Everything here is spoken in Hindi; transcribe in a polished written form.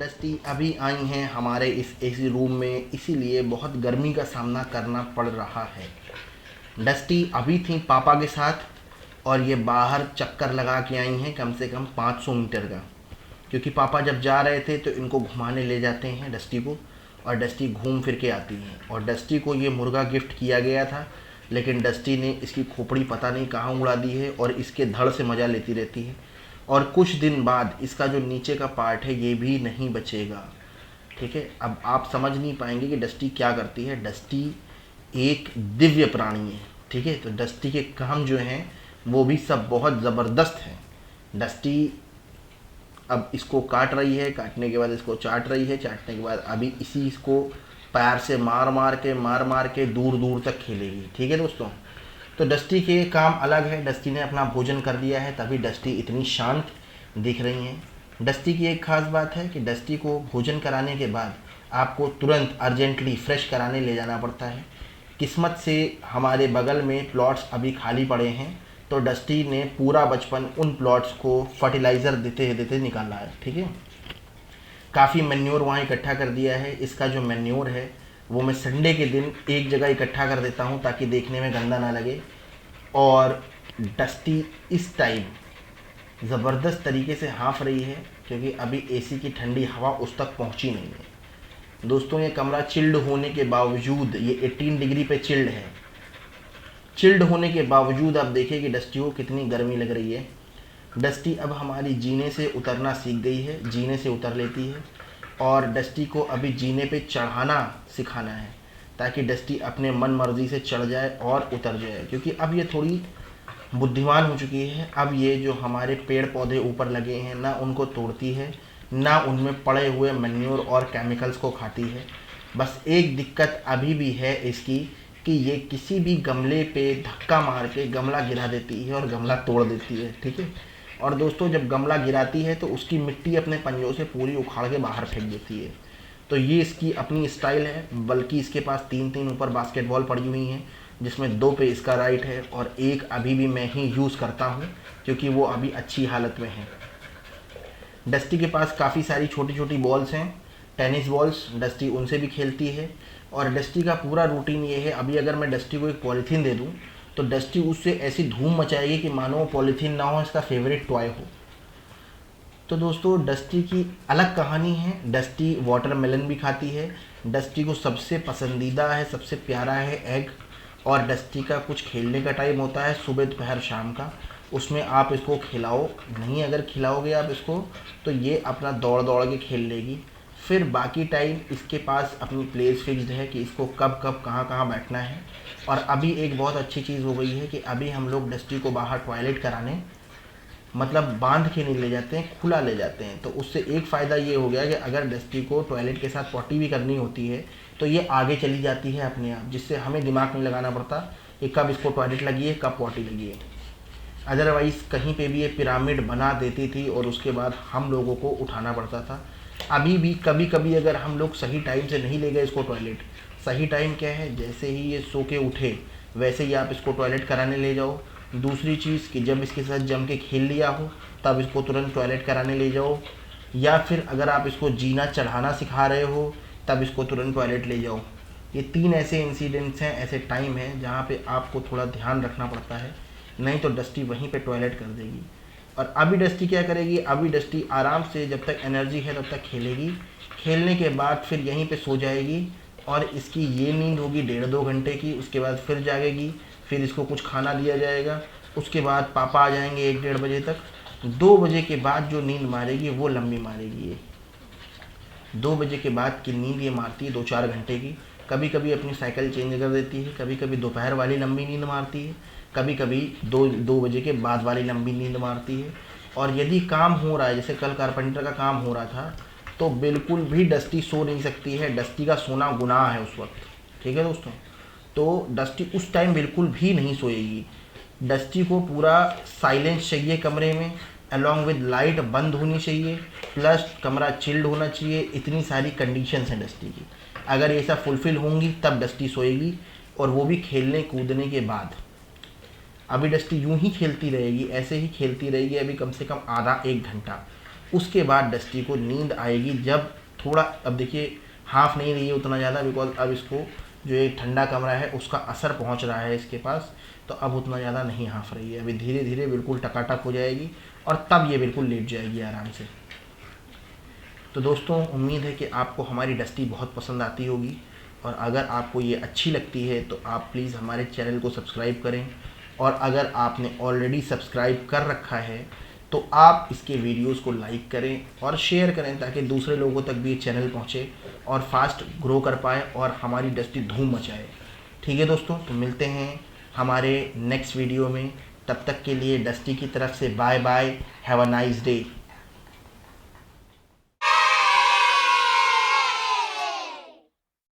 डस्टी अभी आई हैं हमारे इस एसी रूम में, इसीलिए बहुत गर्मी का सामना करना पड़ रहा है। डस्टी अभी थी पापा के साथ और ये बाहर चक्कर लगा के आई हैं कम से कम 500 मीटर का, क्योंकि पापा जब जा रहे थे तो इनको घुमाने ले जाते हैं डस्टी को, और डस्टी घूम फिर के आती हैं। और डस्टी को ये मुर्गा गिफ्ट किया गया था, लेकिन डस्टी ने इसकी खोपड़ी पता नहीं कहाँ उड़ा दी है और इसके धड़ से मज़ा लेती रहती है। और कुछ दिन बाद इसका जो नीचे का पार्ट है ये भी नहीं बचेगा। ठीक है, अब आप समझ नहीं पाएंगे कि डस्टी क्या करती है। डस्टी एक दिव्य प्राणी है। ठीक है, तो डस्टी के काम जो हैं वो भी सब बहुत ज़बरदस्त हैं। डस्टी अब इसको काट रही है, काटने के बाद इसको चाट रही है, चाटने के बाद अभी इसी इसको पैर से मार मार के दूर दूर तक खेलेगी। ठीक है दोस्तों, तो डस्टी के काम अलग है। डस्टी ने अपना भोजन कर लिया है, तभी डस्टी इतनी शांत दिख रही हैं। डस्टी की एक ख़ास बात है कि डस्टी को भोजन कराने के बाद आपको तुरंत अर्जेंटली फ्रेश कराने ले जाना पड़ता है। किस्मत से हमारे बगल में प्लॉट्स अभी खाली पड़े हैं, तो डस्टी ने पूरा बचपन उन प्लॉट्स को फर्टिलाइज़र देते देते निकाला है। ठीक है, काफ़ी मैन्योर वहाँ इकट्ठा कर दिया है। इसका जो मैन्योर है वो मैं संडे के दिन एक जगह इकट्ठा कर देता हूँ ताकि देखने में गंदा ना लगे। और डस्टी इस टाइम ज़बरदस्त तरीके से हाँफ रही है, क्योंकि अभी एसी की ठंडी हवा उस तक पहुँची नहीं है। दोस्तों, ये कमरा चिल्ड होने के बावजूद, ये 18 डिग्री पे चिल्ड है, चिल्ड होने के बावजूद आप देखिए कि डस्टी को कितनी गर्मी लग रही है। डस्टी अब हमारी जीने से उतरना सीख गई है, जीने से उतर लेती है। और डस्टी को अभी जीने पे चढ़ाना सिखाना है, ताकि डस्टी अपने मन मर्जी से चढ़ जाए और उतर जाए, क्योंकि अब ये थोड़ी बुद्धिमान हो चुकी है। अब ये जो हमारे पेड़ पौधे ऊपर लगे हैं ना उनको तोड़ती है, ना उनमें पड़े हुए मैन्योर और केमिकल्स को खाती है। बस एक दिक्कत अभी भी है इसकी कि ये किसी भी गमले पे धक्का मार के गमला गिरा देती है और गमला तोड़ देती है। ठीक है, और दोस्तों जब गमला गिराती है तो उसकी मिट्टी अपने पंजों से पूरी उखाड़ के बाहर फेंक देती है। तो ये इसकी अपनी स्टाइल है। बल्कि इसके पास 3 ऊपर बास्केटबॉल पड़ी हुई हैं, जिसमें 2 पे इसका राइट है और एक अभी भी मैं ही यूज़ करता हूँ, क्योंकि वो अभी अच्छी हालत में है। डस्टी के पास काफ़ी सारी छोटी छोटी बॉल्स हैं, टेनिस बॉल्स, डस्टी उनसे भी खेलती है। और डस्टी का पूरा रूटीन ये है, अभी अगर मैं डस्टी को एक पॉलीथीन दे दूँ तो डस्टी उससे ऐसी धूम मचाएगी कि मानो पॉलीथीन ना हो, इसका फेवरेट टॉय हो। तो दोस्तों, डस्टी की अलग कहानी है। डस्टी वाटरमेलन भी खाती है। डस्टी को सबसे पसंदीदा है, सबसे प्यारा है एग। और डस्टी का कुछ खेलने का टाइम होता है सुबह दोपहर शाम का, उसमें आप इसको खिलाओ, नहीं अगर खिलाओगे आप इसको तो ये अपना दौड़ दौड़ के खेल लेगी। फिर बाकी टाइम इसके पास अपनी प्लेस फिक्स्ड है कि इसको कब कब कहाँ कहाँ बैठना है। और अभी एक बहुत अच्छी चीज़ हो गई है कि अभी हम लोग डस्टी को बाहर टॉयलेट कराने मतलब बांध के नहीं ले जाते हैं, खुला ले जाते हैं। तो उससे एक फ़ायदा ये हो गया कि अगर डस्टी को टॉयलेट के साथ पॉटी भी करनी होती है तो ये आगे चली जाती है अपने आप, जिससे हमें दिमाग नहीं लगाना पड़ता कि कब इसको टॉयलेट लगी है कब पॉटी लगी है। अदरवाइज़ कहीं पे भी ये पिरामिड बना देती थी और उसके बाद हम लोगों को उठाना पड़ता था। अभी भी कभी कभी अगर हम लोग सही टाइम से नहीं ले गए इसको टॉयलेट, सही टाइम क्या है, जैसे ही ये सो के उठे वैसे ही आप इसको टॉयलेट कराने ले जाओ। दूसरी चीज़ कि जब इसके साथ जम के खेल लिया हो तब इसको तुरंत टॉयलेट कराने ले जाओ, या फिर अगर आप इसको जीना चढ़ाना सिखा रहे हो तब इसको तुरंत टॉयलेट ले जाओ। ये 3 ऐसे इंसिडेंट्स हैं, ऐसे टाइम हैं जहाँ पे आपको थोड़ा ध्यान रखना पड़ता है, नहीं तो डस्टी वहीं पे टॉयलेट कर देगी। और अभी डस्टी क्या करेगी, अभी डस्टी आराम से जब तक एनर्जी है तब तक खेलेगी, खेलने के बाद फिर यहीं पे सो जाएगी। और इसकी ये नींद होगी 1.5-2 घंटे की, उसके बाद फिर जागेगी, फिर इसको कुछ खाना दिया जाएगा, उसके बाद पापा आ जाएंगे 1-1:30 बजे तक। 2 बजे के बाद जो नींद मारेगी वो लंबी मारेगी। ये 2 बजे के बाद की नींद ये मारती है 2-4 घंटे की। कभी कभी अपनी साइकिल चेंज कर देती है, कभी कभी दोपहर वाली लंबी नींद मारती है, कभी कभी 2 बजे के बाद वाली लंबी नींद मारती है। और यदि काम हो रहा है, जैसे कल कारपेंटर का काम हो रहा था, तो बिल्कुल भी डस्टी सो नहीं सकती है। डस्टी का सोना गुनाह है उस वक्त। ठीक है दोस्तों, तो डस्टी उस टाइम बिल्कुल भी नहीं सोएगी। डस्टी को पूरा साइलेंस चाहिए कमरे में, अलॉन्ग विद लाइट बंद होनी चाहिए, प्लस कमरा चिल्ड होना चाहिए। इतनी सारी कंडीशंस हैं डस्टी की। अगर ये सब फुलफ़िल होंगी तब डस्टी सोएगी, और वो भी खेलने कूदने के बाद। अभी डस्टी यूं ही खेलती रहेगी, ऐसे ही खेलती रहेगी अभी कम से कम आधा 1 घंटा। उसके बाद डस्टी को नींद आएगी जब थोड़ा, अब देखिए हाफ नहीं रही है उतना ज़्यादा, बिकॉज अब इसको जो एक ठंडा कमरा है उसका असर पहुंच रहा है इसके पास, तो अब उतना ज़्यादा नहीं हाफ रही है। अभी धीरे धीरे बिल्कुल टकाटक हो जाएगी और तब ये बिल्कुल लेट जाएगी आराम से। तो दोस्तों उम्मीद है कि आपको हमारी डस्टी बहुत पसंद आती होगी, और अगर आपको ये अच्छी लगती है तो आप प्लीज़ हमारे चैनल को सब्सक्राइब करें, और अगर आपने ऑलरेडी सब्सक्राइब कर रखा है तो आप इसके वीडियोस को लाइक करें और शेयर करें, ताकि दूसरे लोगों तक भी ये चैनल पहुँचे और फास्ट ग्रो कर पाए और हमारी डस्टी धूम मचाए। ठीक है दोस्तों, तो मिलते हैं हमारे नेक्स्ट वीडियो में। तब तक के लिए डस्टी की तरफ से bye bye, have a nice day.